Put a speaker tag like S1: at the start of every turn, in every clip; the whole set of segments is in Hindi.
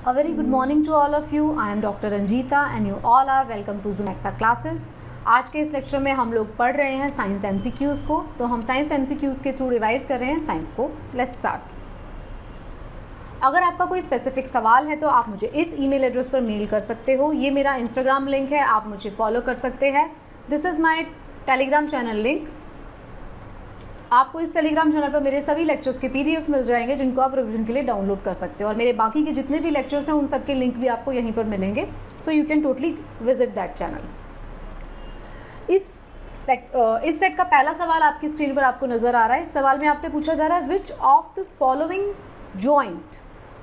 S1: A very good morning to all of you. I am Dr. Ranjita and you all are welcome to Zumexa classes. आज के इस लेक्चर में हम लोग पढ़ रहे हैं साइंस एमसीक्यूज़ को। तो हम साइंस एमसीक्यूज़ के थ्रू रिवाइज कर रहे हैं साइंस को। Let's start. अगर आपका कोई स्पेसिफिक सवाल है तो आप मुझे इस ईमेल एड्रेस पर मेल कर सकते हो। ये मेरा इंस्टाग्राम लिंक है, आप मुझे फॉलो कर सकते हैं। This is my Telegram channel link. आपको इस टेलीग्राम चैनल पर मेरे सभी लेक्चर्स के पीडीएफ मिल जाएंगे जिनको आप रिवीजन के लिए डाउनलोड कर सकते हो और मेरे बाकी के जितने भी लेक्चर्स हैं उन सब के लिंक भी आपको यहीं पर मिलेंगे। So you can totally visit that channel. इस सेट का पहला सवाल आपकी स्क्रीन पर आपको नज़र आ रहा है। इस सवाल में आपसे पूछा जा रहा है which of the following joint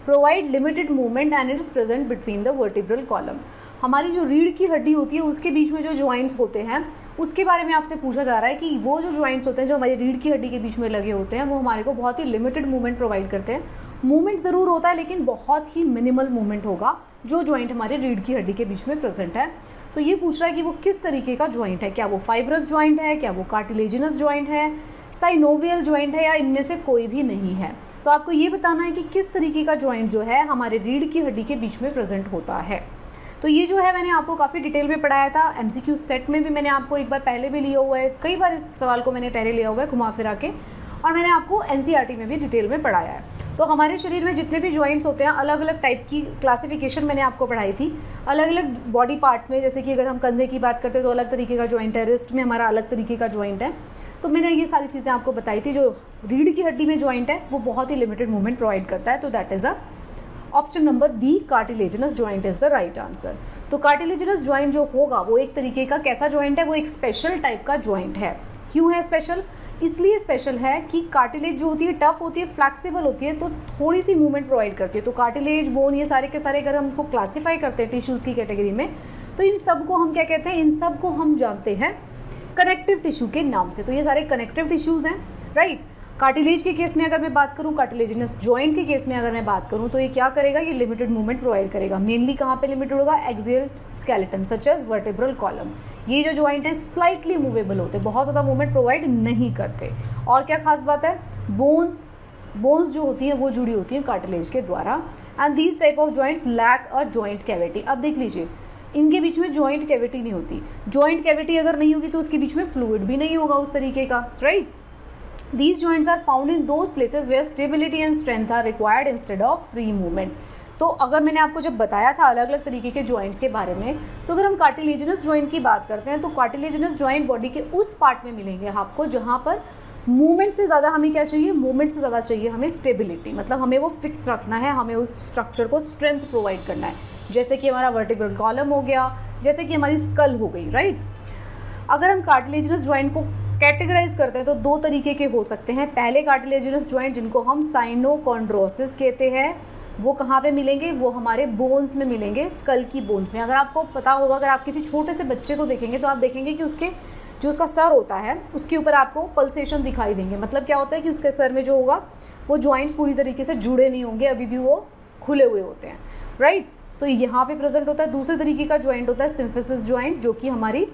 S1: provide limited movement and it is present between the vertebral column. हमारी जो रीढ़ की हड्डी होती है उसके बीच में जो जॉइंट्स होते हैं उसके बारे में आपसे पूछा जा रहा है कि वो जो जॉइंट्स होते हैं जो हमारी रीढ़ की हड्डी के बीच में लगे होते हैं वो हमारे को बहुत ही लिमिटेड मूवमेंट प्रोवाइड करते हैं। मूवमेंट ज़रूर होता है लेकिन बहुत ही मिनिमल मूवमेंट होगा जो जॉइंट हमारे रीढ़ की हड्डी के बीच में प्रेजेंट है। तो ये पूछ रहा है कि वो किस तरीके का जॉइंट है, क्या वो फाइब्रस जॉइंट है, क्या वो कार्टिलेजिनस जॉइंट है, साइनोवियल जॉइंट है या इनमें से कोई भी नहीं है। तो आपको ये बताना है कि किस तरीके का जॉइंट जो है हमारे रीढ़ की हड्डी के बीच में प्रेजेंट होता है। तो ये जो है मैंने आपको काफ़ी डिटेल में पढ़ाया था। एमसीक्यू सेट में भी मैंने आपको एक बार पहले भी लिया हुआ है, कई बार इस सवाल को मैंने पहले लिया हुआ है घुमा फिरा के, और मैंने आपको एनसीईआरटी में भी डिटेल में पढ़ाया है। तो हमारे शरीर में जितने भी जॉइंट्स होते हैं अलग अलग टाइप की क्लासिफिकेशन मैंने आपको पढ़ाई थी अलग अलग बॉडी पार्ट्स में। जैसे कि अगर हम कंधे की बात करते हैं तो अलग तरीके का जॉइंट है, रिस्ट में हमारा अलग तरीके का जॉइंट है। तो मैंने ये सारी चीज़ें आपको बताई थी। जो रीढ़ की हड्डी में जॉइंट है वो बहुत ही लिमिटेड मूवमेंट प्रोवाइड करता है। तो that is option number B, cartilaginous joint is the right answer. तो कार्टिलेजिनस जॉइंट जो होगा वो एक तरीके का कैसा जॉइंट है, वो एक स्पेशल टाइप का जॉइंट है। क्यों है स्पेशल? इसलिए स्पेशल है कि कार्टिलेज जो होती है टफ होती है, फ्लैक्सिबल होती है, तो थोड़ी सी मूवमेंट प्रोवाइड करती है। तो कार्टिलेज, बोन, ये सारे के सारे अगर हम इसको क्लासीफाई करते हैं टिश्यूज़ की कैटेगरी में तो इन सब को हम क्या कहते हैं, इन सब को हम जानते हैं कनेक्टिव टिश्यू के नाम से। तो ये सारे कनेक्टिव टिश्यूज़ हैं, राइट। कार्टिलेज के केस में अगर मैं बात करूं, कार्टिलेजिनस जॉइंट के केस में अगर मैं बात करूं तो ये क्या करेगा, ये लिमिटेड मूवमेंट प्रोवाइड करेगा। मेनली कहाँ पे लिमिटेड होगा, axial skeleton such as vertebral column. ये जो जॉइंट है स्लाइटली मूवेबल होते हैं, बहुत ज़्यादा मूवमेंट प्रोवाइड नहीं करते। और क्या खास बात है, बोन्स जो होती हैं वो जुड़ी होती हैं कार्टिलेज के द्वारा। And these type of joints lack a joint cavity. अब देख लीजिए, इनके बीच में जॉइंट कैविटी नहीं होती। जॉइंट कैविटी अगर नहीं होगी तो उसके बीच में फ्लूइड भी नहीं होगा उस तरीके का, right. These joints are found in those places where stability and strength are required instead of free movement. तो अगर मैंने आपको जब बताया था अलग अलग तरीके के जॉइंट्स के बारे में, तो अगर हम कार्टिलेजिनस जॉइंट की बात करते हैं तो कार्टिलेजिनस जॉइंट बॉडी के उस पार्ट में मिलेंगे आपको जहाँ पर मूवमेंट से ज़्यादा हमें क्या चाहिए, मूवमेंट से ज़्यादा चाहिए हमें स्टेबिलिटी। मतलब हमें वो फिक्स रखना है, हमें उस स्ट्रक्चर को स्ट्रेंथ प्रोवाइड करना है। जैसे कि हमारा वर्टिब्रल कॉलम हो गया, जैसे कि हमारी स्कल हो गई, राइट। अगर हम कार्टिलेजिनस जॉइंट को कैटेगराइज करते हैं तो दो तरीके के हो सकते हैं। पहले कार्टिलेजिनस जॉइंट जिनको हम साइनोकॉन्ड्रोसिस कहते हैं, वो कहाँ पे मिलेंगे, वो हमारे बोन्स में मिलेंगे, स्कल की बोन्स में। अगर आपको पता होगा, अगर आप किसी छोटे से बच्चे को देखेंगे तो आप देखेंगे कि उसके जो उसका सर होता है उसके ऊपर आपको पल्सेशन दिखाई देंगे। मतलब क्या होता है कि उसके सर में जो होगा वो जॉइंट्स पूरी तरीके से जुड़े नहीं होंगे, अभी भी वो खुले हुए होते हैं, राइट। तो यहाँ पे प्रेजेंट होता है। दूसरे तरीके का जॉइंट होता है सिम्फिसिस जॉइंट, जो कि हमारी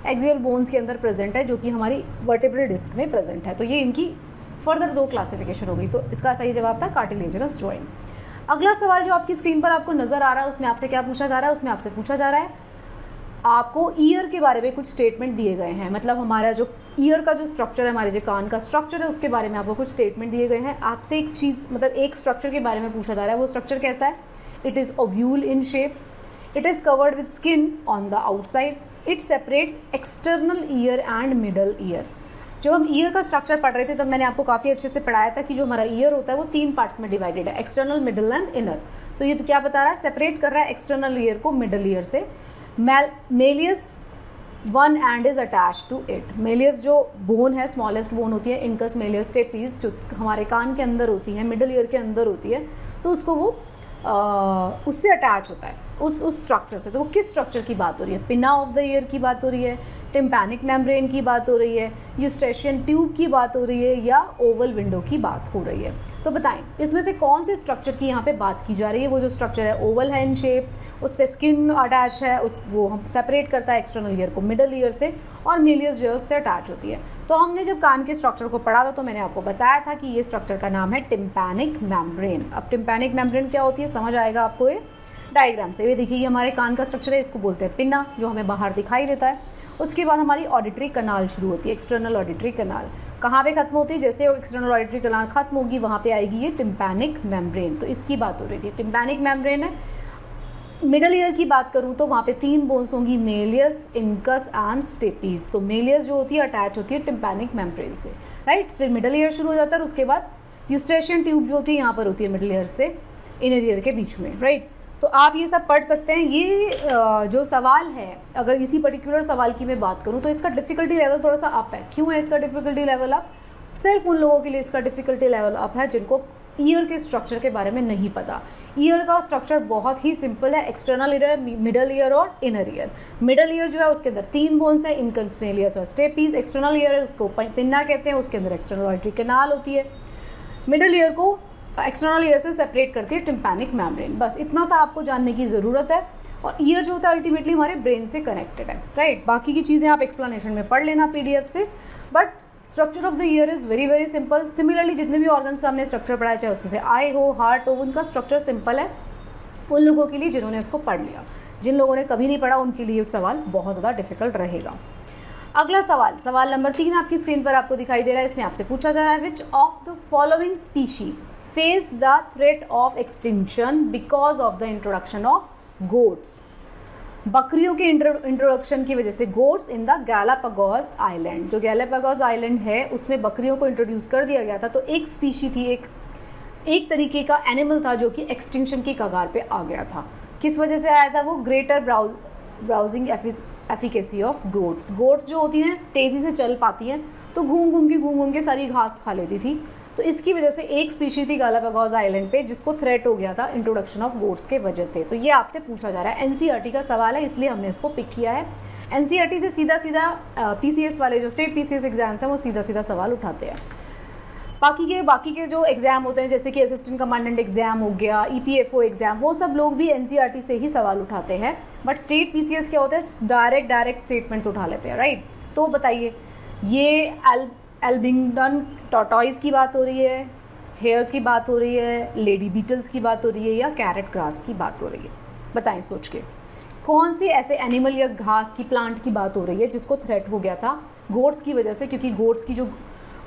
S1: एक्सियल बोन्स के अंदर प्रेजेंट है, जो कि हमारी वर्टिब्रल डिस्क में प्रेजेंट है। तो ये इनकी फर्दर दो क्लासिफिकेशन हो गई। तो इसका सही जवाब था कार्टिलेजिनस जॉइंट। अगला सवाल जो आपकी स्क्रीन पर आपको नज़र आ रहा है उसमें आपसे क्या पूछा जा रहा है, उसमें आपसे पूछा जा रहा है आपको ईयर के बारे में कुछ स्टेटमेंट दिए गए हैं। मतलब हमारा जो ईयर का जो स्ट्रक्चर है, हमारे जो कान का स्ट्रक्चर है, उसके बारे में आपको कुछ स्टेटमेंट दिए गए हैं। आपसे एक चीज़, मतलब एक स्ट्रक्चर के बारे में पूछा जा रहा है। वो स्ट्रक्चर कैसा है, it is ovule in shape, it is covered with skin on the outside, it separates external ear and middle ear. जब हम ईयर का स्ट्रक्चर पढ़ रहे थे तब मैंने आपको काफ़ी अच्छे से पढ़ाया था कि जो हमारा ईयर होता है वो 3 पार्ट्स में डिवाइडेड है, एक्सटर्नल, मिडल एंड इनर। तो ये तो क्या बता रहा है, सेपरेट कर रहा है एक्सटर्नल ईयर को मिडल ईयर से। Malleus one end is attach to it. Malleus जो बोन है, स्मॉलेस्ट बोन होती है, इनकस मेलियस स्टेपीज, जो हमारे कान के अंदर होती है, मिडल ईयर के अंदर होती है, तो उसको वो उससे अटैच होता है उस स्ट्रक्चर से। तो वो किस स्ट्रक्चर की बात हो रही है, पिना ऑफ द ईयर की बात हो रही है, टिम्पैनिक मेम्ब्रेन की बात हो रही है, यूस्ट्रेशियन ट्यूब की बात हो रही है, या ओवल विंडो की बात हो रही है। तो बताएं इसमें से कौन से स्ट्रक्चर की यहाँ पे बात की जा रही है। वो जो स्ट्रक्चर है ओवल है इन शेप, उस पर स्किन अटैच है, वो हम सेपरेट करता है एक्सटर्नल ईयर को मिडल ईयर से, और मेलियस जो है उससे अटैच होती है। तो हमने जब कान के स्ट्रक्चर को पढ़ा था तो मैंने आपको बताया था कि ये स्ट्रक्चर का नाम है टिम्पैनिक मेम्ब्रेन। अब टिम्पैनिक मेम्ब्रेन क्या होती है समझ आएगा आपको ये। डायग्राम से। ये देखिए, ये हमारे कान का स्ट्रक्चर है, इसको बोलते हैं पिन्ना, जो हमें बाहर दिखाई देता है। उसके बाद हमारी ऑडिटरी कनाल शुरू होती है, एक्सटर्नल ऑडिटरी कनाल। कहाँ पे खत्म होती है? जैसे एक्सटर्नल ऑडिटरी कनाल खत्म होगी वहाँ पे आएगी ये टिम्पैनिक मेम्ब्रेन। तो इसकी बात हो रही थी, टिम्पैनिक मेम्ब्रेन है। मिडल ईयर की बात करूँ तो वहाँ पे 3 बोन्स होंगी, मेलियस, इनकस एंड स्टेपीज। तो मेलियस जो होती है अटैच होती है टिम्पैनिक मेम्ब्रेन से, राइट। फिर मिडल ईयर शुरू हो जाता है, उसके बाद यूस्ट्रेशियन ट्यूब जो होती है यहाँ पर होती है मिडल ईयर से इनर ईयर के बीच में, राइट। तो आप ये सब पढ़ सकते हैं। ये जो सवाल है, अगर इसी पर्टिकुलर सवाल की मैं बात करूँ तो इसका डिफ़िकल्टी लेवल थोड़ा सा अप है। क्यों है इसका डिफ़िकल्टी लेवल अप? सिर्फ उन लोगों के लिए इसका डिफ़िकल्टी लेवल अप है जिनको ईयर के स्ट्रक्चर के बारे में नहीं पता। ईयर का स्ट्रक्चर बहुत ही सिंपल है, एक्सटर्नल ईयर, मिडल ईयर और इनर ईयर। मिडल ईयर जो है उसके अंदर 3 बोन्स है, इनकस, मेलियस और स्टेपीज। एक्सटर्नल ईयर है, उसको पिन्ना कहते हैं, उसके अंदर एक्सटर्नल ऑडिटरी कैनाल होती है। मिडल ईयर को एक्सटर्नल ईयर से सेपरेट करती है टिम्पैनिक मेम्ब्रेन। बस इतना सा आपको जानने की ज़रूरत है। और ईयर जो होता है अल्टीमेटली हमारे ब्रेन से कनेक्टेड है, राइट। बाकी की चीज़ें आप एक्सप्लेनेशन में पढ़ लेना PDF से, but structure of the year is very very simple. Similarly जितने भी ऑर्गन्स का हमने स्ट्रक्चर पढ़ा है, चाहे उसमें से आई हो, हार्ट हो, उनका स्ट्रक्चर सिंपल है उन लोगों के लिए जिन्होंने उसको पढ़ लिया। जिन लोगों ने कभी नहीं पढ़ा उनके लिए सवाल बहुत ज़्यादा डिफिकल्ट रहेगा। अगला सवाल, सवाल नंबर 3 आपकी स्क्रीन पर आपको दिखाई दे रहा है। इसमें आपसे पूछा जा रहा है, which of the following species face the threat of extinction because of the introduction of goats. बकरियों के इंट्रोडक्शन की वजह से goats in the Galapagos island, जो गैलापागोस आइलैंड है उसमें बकरियों को इंट्रोड्यूस कर दिया गया था। तो एक स्पीशी थी, एक तरीके का एनिमल था जो कि एक्सटिंक्शन की कगार पे आ गया था। किस वजह से आया था वो? Greater browsing efficacy of goats. Goats जो होती हैं तेज़ी से चल पाती हैं, तो घूम घूम के सारी घास खा लेती थी। तो इसकी वजह से एक स्पीशी थी गैलापागोस आइलैंड पे जिसको थ्रेट हो गया था इंट्रोडक्शन ऑफ गोट्स के वजह से। तो ये आपसे पूछा जा रहा है, NCERT का सवाल है, इसलिए हमने इसको पिक किया है। NCERT से सीधा PCS वाले जो स्टेट PCS एग्जाम्स हैं वो सीधा सवाल उठाते हैं। बाकी के जो एग्ज़ाम होते हैं, जैसे कि असिस्टेंट कमांडेंट एग्ज़ाम हो गया, EPFO एग्ज़ाम, वो सब लोग भी NCERT से ही सवाल उठाते हैं। बट स्टेट PCS क्या होता है, डायरेक्ट स्टेटमेंट्स उठा लेते हैं, राइट। तो बताइए, ये एल्बिंगडन टॉर्टॉइस की बात हो रही है, हेयर की बात हो रही है, लेडी बीटल्स की बात हो रही है, या कैरेट ग्रास की बात हो रही है? बताएं सोच के, कौन सी ऐसे एनिमल या घास की, प्लांट की बात हो रही है जिसको थ्रेट हो गया था गोट्स की वजह से? क्योंकि गोट्स की जो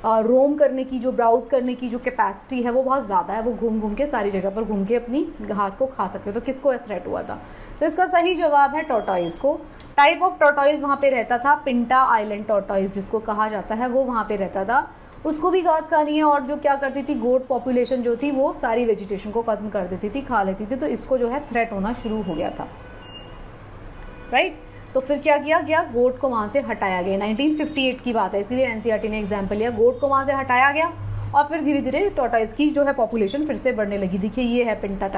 S1: रोम करने की, जो ब्राउज करने की जो कैपेसिटी है वो बहुत ज़्यादा है, वो घूम के सारी जगह पर घूम के अपनी घास को खा सकते हो। तो किसको थ्रेट हुआ था? तो इसका सही जवाब है टॉर्टॉइस को। टाइप ऑफ टॉर्टॉइस वहाँ पे रहता था पिंटा आइलैंड टॉर्टॉइस जिसको कहा जाता है, वो वहाँ पे रहता था। उसको भी घास खानी है, और जो क्या करती थी, गोट पॉपुलेशन जो थी वो सारी वेजिटेशन को खत्म कर देती थी, खा लेती थी। तो इसको जो है थ्रेट होना शुरू हो गया था, राइट। तो फिर क्या किया गया, गोट को वहाँ से हटाया गया। 1958 की बात है, इसीलिए NCERT ने एग्जाम्पल लिया। गोट को वहाँ से हटाया गया और फिर धीरे धीरे टॉर्टॉइस की जो है पॉपुलेशन फिर से बढ़ने लगी। देखिए ये है पिंटा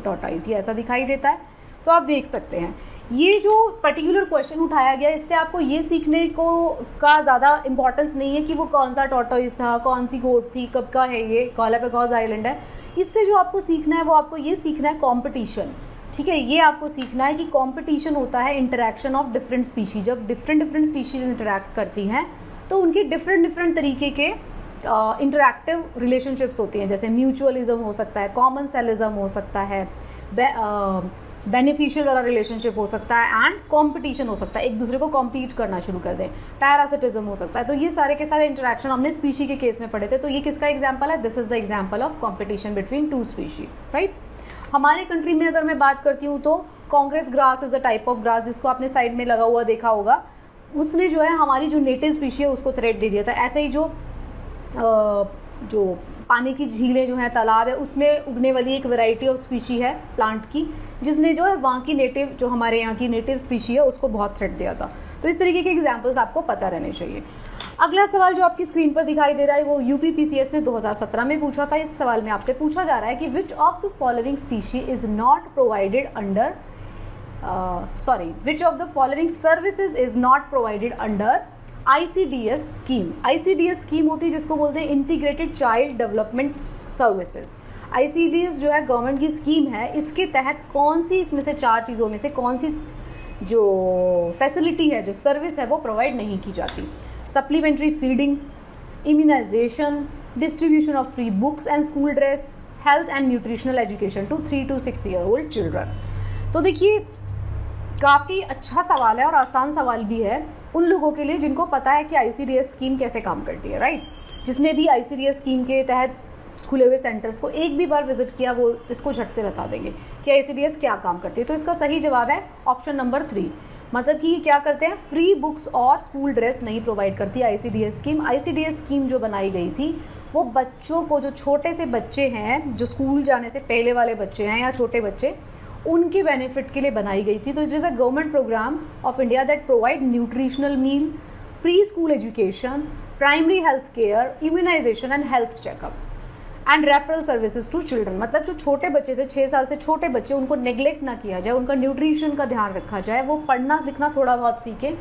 S1: टॉर्टॉइस, ये ऐसा दिखाई देता है। तो आप देख सकते हैं ये जो पर्टिकुलर क्वेश्चन उठाया गया, इससे आपको ये सीखने को का ज़्यादा इंपॉर्टेंस नहीं है कि वो कौन सा टॉर्टॉइस था, कौन सी गोट थी, कब का है, ये गैलापागोस आइलैंड है। इससे जो आपको सीखना है वो आपको ये सीखना है कॉम्पिटिशन, ठीक है। ये आपको सीखना है कि कंपटीशन होता है इंटरैक्शन ऑफ डिफरेंट स्पीशीज। जब डिफरेंट स्पीशीज इंटरैक्ट करती हैं तो उनके डिफरेंट तरीके के इंटरैक्टिव रिलेशनशिप्स होती हैं, जैसे म्यूचुअलिज्म हो सकता है, कॉमन सेलिज्म हो सकता है, बेनिफिशियल वाला रिलेशनशिप हो सकता है, एंड कंपटीशन हो सकता है, एक दूसरे को कॉम्पीट करना शुरू कर दें, पैरासिटिज्म हो सकता है। तो ये सारे के सारे इंटरैक्शन हमने स्पीशी के केस में पढ़े थे। तो ये किसका एग्जाम्पल है? This is the example of competition between 2 species, right. हमारे कंट्री में अगर मैं बात करती हूँ तो Congress grass is a type of grass, जिसको आपने साइड में लगा हुआ देखा होगा। उसने जो है हमारी जो नेटिव स्पीशी है उसको थ्रेट दे दिया था। ऐसे ही जो पानी की झीलें जो हैं, तालाब है, उसमें उगने वाली एक वैरायटी ऑफ स्पीशी है प्लांट की, जिसने जो है वहाँ की नेटिव, जो हमारे यहाँ की नेटिव स्पीशी है, उसको बहुत थ्रेट दिया था। तो इस तरीके के एग्जाम्पल्स आपको पता रहने चाहिए। अगला सवाल जो आपकी स्क्रीन पर दिखाई दे रहा है वो UPPCS ने 2017 में पूछा था। इस सवाल में आपसे पूछा जा रहा है कि which of the following species is not provided under which of the following services is not provided under ICDS scheme. ICDS scheme होती है जिसको बोलते हैं integrated child development services. ICDS जो है गवर्नमेंट की स्कीम है, इसके तहत कौन सी इसमें से 4 चीज़ों में से कौन सी जो फैसिलिटी है, जो सर्विस है, वो प्रोवाइड नहीं की जाती? Supplementary feeding, immunization, distribution of free books and school dress, health and nutritional education to 3 to 6 year old children. तो देखिए काफ़ी अच्छा सवाल है और आसान सवाल भी है उन लोगों के लिए जिनको पता है कि ICDS स्कीम कैसे काम करती है, राइट। जिसने भी ICDS स्कीम के तहत खुले हुए सेंटर्स को एक भी बार विजिट किया वो इसको झट से बता देंगे कि ICDS क्या काम करती है। तो इसका सही जवाब है ऑप्शन नंबर 3। मतलब कि ये क्या करते हैं, फ्री बुक्स और स्कूल ड्रेस नहीं प्रोवाइड करती ICDS स्कीम। ICDS स्कीम जो बनाई गई थी वो बच्चों को, जो छोटे से बच्चे हैं, जो स्कूल जाने से पहले वाले बच्चे हैं या छोटे बच्चे, उनके बेनिफिट के लिए बनाई गई थी। तो it is a government programme of India that provide nutritional meal, preschool education, primary health care, immunization and health checkup and referral services to children. मतलब जो छोटे बच्चे थे, 6 साल से छोटे बच्चे, उनको नेग्लेक्ट ना किया जाए, उनका न्यूट्रिशन का ध्यान रखा जाए, वो पढ़ना लिखना थोड़ा बहुत सीखे,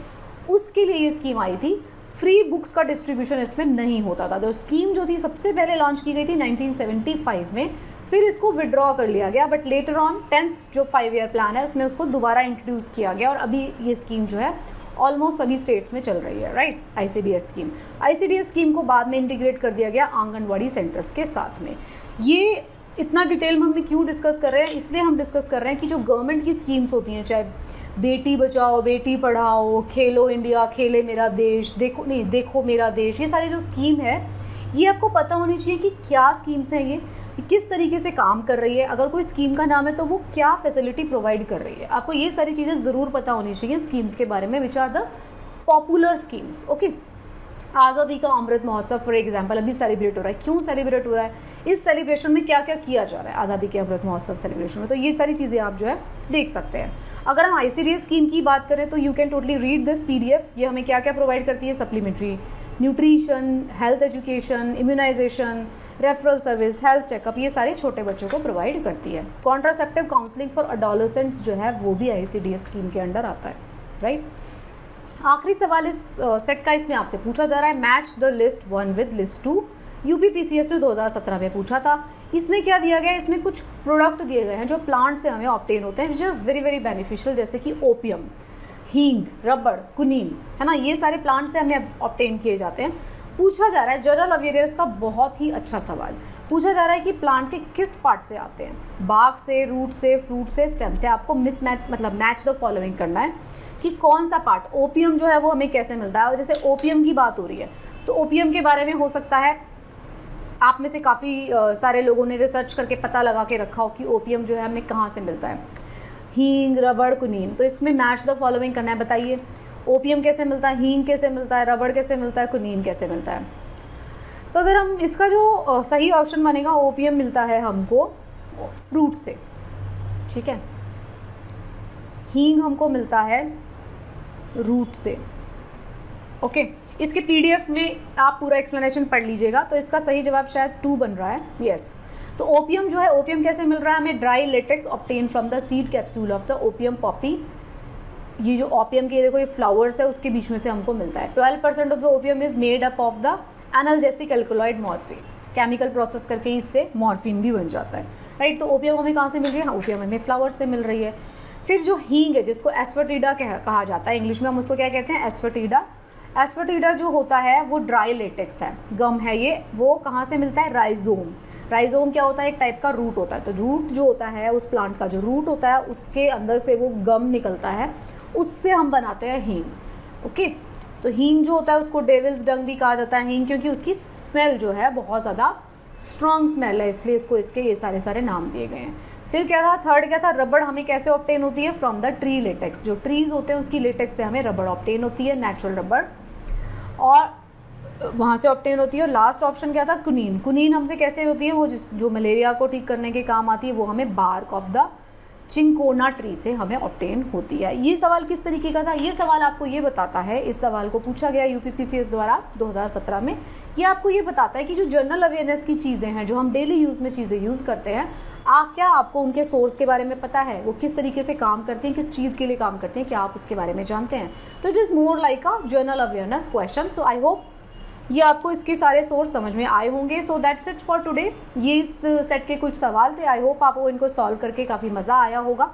S1: उसके लिए ये स्कीम आई थी। फ्री बुक्स का डिस्ट्रीब्यूशन इसमें नहीं होता था। तो स्कीम जो थी सबसे पहले लॉन्च की गई थी 1975 में, फिर इसको विड्रॉ कर लिया गया, बट लेटर ऑन 10th जो 5 year प्लान है उसमें उसको दोबारा इंट्रोड्यूस किया गया और अभी ये स्कीम जो है ऑलमोस्ट सभी स्टेट्स में चल रही है, right. ICDS scheme, ICDS scheme को बाद में इंटीग्रेट कर दिया गया आंगनवाड़ी सेंटर्स के साथ में। ये इतना डिटेल में हम क्यों डिस्कस कर रहे हैं, इसलिए हम डिस्कस कर रहे हैं कि जो गवर्नमेंट की स्कीम्स होती हैं, चाहे बेटी बचाओ बेटी पढ़ाओ, खेलो इंडिया, खेले मेरा देश, देखो मेरा देश, ये सारी जो स्कीम है ये आपको पता होनी चाहिए कि क्या स्कीम्स हैं, ये किस तरीके से काम कर रही है। अगर कोई स्कीम का नाम है तो वो क्या फैसिलिटी प्रोवाइड कर रही है, आपको ये सारी चीज़ें ज़रूर पता होनी चाहिए स्कीम्स के बारे में, which are the popular schemes. Okay, Azadi ka Amrit Mahotsav for example अभी सेलिब्रेट हो रहा है। क्यों सेलिब्रेट हो रहा है, इस सेलिब्रेशन में क्या क्या किया जा रहा है आज़ादी के अमृत महोत्सव सेलिब्रेशन में, तो ये सारी चीज़ें आप जो है देख सकते हैं। अगर हम ICDS स्कीम की बात करें तो you can totally read this PDF। ये हमें क्या क्या प्रोवाइड करती है, supplementary nutrition, health education, immunization, referral service, health checkup, ये सारे छोटे बच्चों को प्रोवाइड करती है। कॉन्ट्रासेप्टिव काउंसलिंग फॉर एडोलेसेंट्स जो है वो भी ICDS स्कीम के अंडर आता है, राइट। आखिरी सवाल इस सेट का इसमें आपसे पूछा जा रहा है, match the list 1 with list 2। UPPCST 2017 में पूछा था। इसमें क्या दिया गया है, इसमें कुछ प्रोडक्ट दिए गए हैं जो प्लांट से हमें ऑब्टेन होते हैं, which are very very beneficial, जैसे कि ओपियम, हींग, रबड़, कुनीन, है ना, ये सारे प्लांट से हमें ऑब्टेन किए जाते हैं। पूछा जा रहा है जनरल अवेयरनेस का बहुत ही अच्छा सवाल, पूछा जा रहा है कि प्लांट के किस पार्ट से आते हैं, बाग से, रूट से, फ्रूट से, स्टेम से। आपको मैच द फॉलोइंग करना है कि कौन सा पार्ट। ओपियम जो है वो हमें कैसे मिलता है, और जैसे ओपियम की बात हो रही है तो ओपियम के बारे में हो सकता है आप में से काफ़ी सारे लोगों ने रिसर्च करके पता लगा के रखा हो कि ओपियम जो है हमें कहाँ से मिलता है, हींग, रबड़, कुनीन। तो इसमें मैच द फॉलोइंग करना है, बताइए ओपियम कैसे मिलता है, हींग कैसे मिलता है, रबड़ कैसे मिलता है, कुनीन कैसे मिलता है। तो अगर हम इसका जो सही ऑप्शन बनेगा, ओपियम मिलता है हमको फ्रूट से, ठीक है, हींग हमको मिलता है रूट से। ओके, इसके PDF में आप पूरा एक्सप्लेनेशन पढ़ लीजिएगा। तो इसका सही जवाब शायद 2 बन रहा है, यस। तो ओपियम जो है, ओपियम कैसे मिल रहा है हमें, dry latex obtain from the seed capsule of the opium Poppy. ये जो ओपियम के देखो ये फ्लावर्स है उसके बीच में से हमको मिलता है। 12% of the opium is made up of the analgesic alkaloid morphine. Chemical process करके इससे मॉर्फिन भी बन जाता है, राइट। तो ओपियम हमें कहाँ से मिल रही है, हाँ, ओपियम हमें फ्लावर्स से मिल रही है। फिर जो हींग है जिसको एस्फर्टिडा कहा जाता है, इंग्लिश में हम उसको क्या कहते हैं, एस्फर्टिडा। एस्फर्टिडा जो होता है वो ड्राई लेटेक्स है, गम है ये, वो कहाँ से मिलता है, राइजोम। राइजोम क्या होता है, एक टाइप का रूट होता है। तो रूट जो होता है, उस प्लांट का जो रूट होता है उसके अंदर से वो गम निकलता है, उससे हम बनाते हैं हींग। ओके, तो हींग जो होता है उसको डेविल्स डंग भी कहा जाता है हींग, क्योंकि उसकी स्मेल जो है बहुत ज़्यादा स्ट्रॉन्ग स्मेल है, इसलिए इसको इसके ये सारे नाम दिए गए हैं। फिर क्या था, थर्ड क्या था, रबड़ हमें कैसे ऑब्टेन होती है, फ्रॉम द ट्री लेटेक्स। जो ट्रीज होते हैं उसकी लेटेक्स से हमें रबड़ ऑब्टेन होती है, नेचुरल रबड़, और वहाँ से ऑब्टेन होती है। और लास्ट ऑप्शन क्या था, कुनीन। कुनीन हमसे कैसे होती है, वो जो मलेरिया को ठीक करने के काम आती है, वो हमें बार्क ऑफ द चिंकोना ट्री से हमें ऑब्टेन होती है। ये सवाल किस तरीके का था, ये सवाल आपको ये बताता है, इस सवाल को पूछा गया UPPCS द्वारा 2017 में। ये आपको ये बताता है कि जो जनरल अवेयरनेस की चीज़ें हैं, जो हम डेली यूज़ में चीज़ें यूज़ करते हैं, क्या आपको उनके सोर्स के बारे में पता है, वो किस तरीके से काम करते हैं, किस चीज़ के लिए काम करते हैं, क्या आप उसके बारे में जानते हैं। तो it is more like a general awareness question. So I hope ये आपको इसके सारे सोर्स समझ में आए होंगे। So that's it for today. ये इस सेट के कुछ सवाल थे, आई होप आपको इनको सॉल्व करके काफ़ी मज़ा आया होगा।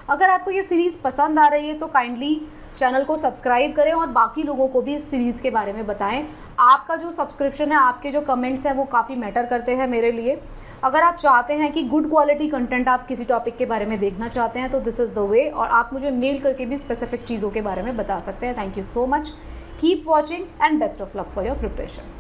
S1: अगर आपको ये सीरीज़ पसंद आ रही है तो काइंडली चैनल को सब्सक्राइब करें और बाकी लोगों को भी इस सीरीज़ के बारे में बताएं। आपका जो सब्सक्रिप्शन है, आपके जो कमेंट्स हैं, वो काफ़ी मैटर करते हैं मेरे लिए। अगर आप चाहते हैं कि गुड क्वालिटी कंटेंट आप किसी टॉपिक के बारे में देखना चाहते हैं तो दिस इज़ द वे, और आप मुझे मेल करके भी स्पेसिफिक चीज़ों के बारे में बता सकते हैं। Thank you so much, keep watching and best of luck for your preparation.